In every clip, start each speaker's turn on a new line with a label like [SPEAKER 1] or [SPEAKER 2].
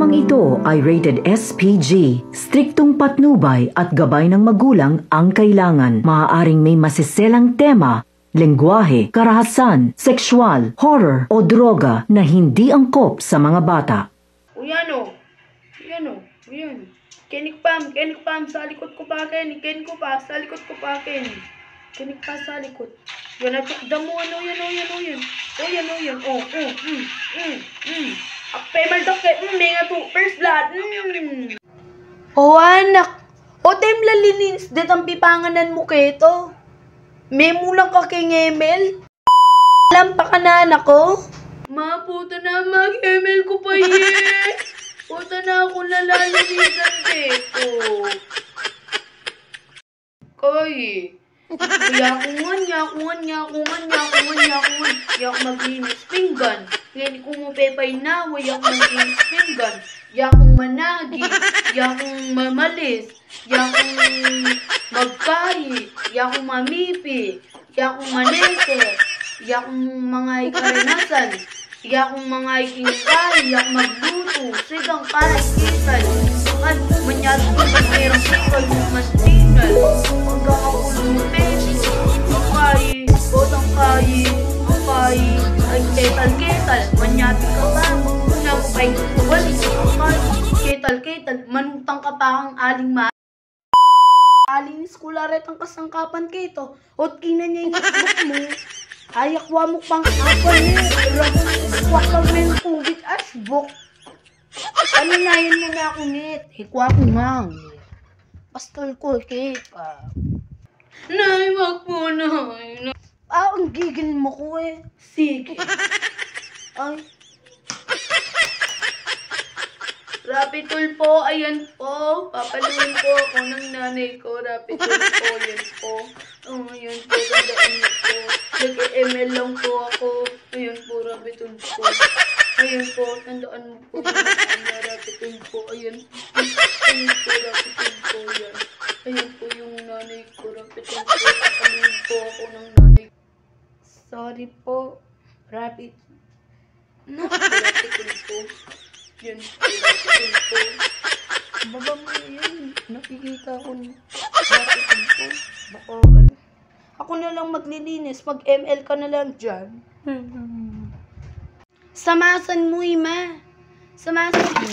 [SPEAKER 1] Programang ito ay rated SPG. Striktong patnubay at gabay ng magulang ang kailangan. Maaaring may masiselang tema, lengguwahe, karahasan, sexual, horror o droga na hindi angkop sa mga bata.
[SPEAKER 2] Uyan. Kenik pam, sa likod ko pa, Kenik ko pa, sa likod ko pa, Kenik pa sa likod. Yan na, damo, yan. Payment of mga to, first blood. Anak. Tem lalilins, det ang pipanganan mo keto. Memulang ka kay Emel. Alam pa ka na, anak ko? Puta na, mag-Emel ko pa Puta na ako nalalaligan keto. Yakungan. Yak maglinis pinggan. Ngayon kung mo pepay na, yak maglinis pinggan. Yakong managi, yakong mamalis, yakong magkahi, yakong mamipi, yakong manese, yakong mga ikaranasan, yakong mga ikingkahi, yak magluto, sigang parakitan, at manyado ko magmerang sikal mo mantingal, magkakakulong mo peso, botang kayi, ay ketal, manyado ka ba? Napay, ketal, manutang ka pa ang aling aling skularet ang kasangkapan keto, ot kina niya yung Facebook mo, ayakwa mo pang apan wakwag mo yung tubig asbok. Paninayan mo na ako ngit, hikwa ko nga pastol ko, kepa. Nay, wag po, nay. Ang gigil mo ko sige. Ay. Rapitul po, ayan po. Papaluin po ako ng nanay ko. Rapitul po, ayan po. Ayan po, gandaan niyo po. Nag-ML lang po ako. Ayan po, Rapitul po. Ayan po, tandaan mo po. Rapitul po, ayan po. Ayan po, Rapitul po, ayan. Ayan po yung nanay ko, Rapitul po. Papaluin po ako ng nanay ko. Sorry po, Rapitul. Rapitul po. Yan po. Baba mo yan. Nakikita ko na. Rapitul po. Baka ako na lang maglilinis. Mag-ML ka na lang dyan. Samasan mo, ma. Samasan mo.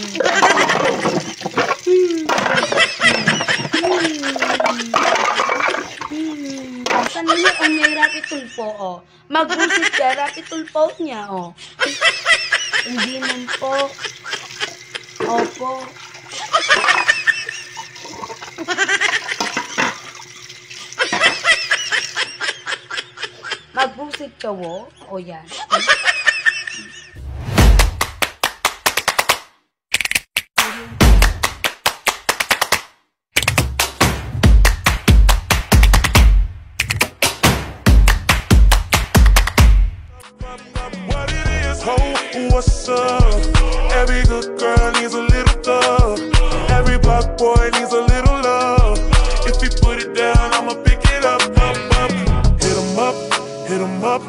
[SPEAKER 2] Saan mo yung Rapitul po, Mag-usit ka, Rapitul po niya, Hindi man po. Opo. Magbusit ka, O yan.
[SPEAKER 3] What's up? Every good girl needs a little thug. Every black boy needs a little love. If he put it down, I'ma pick it up. Hit him up.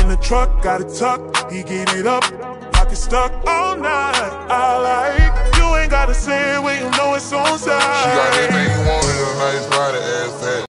[SPEAKER 3] In the truck, got it tucked. He get it up. Pocket stuck all night. I like you ain't gotta say it when you know it's on side.
[SPEAKER 4] She got everything you want in a nice body ass fat.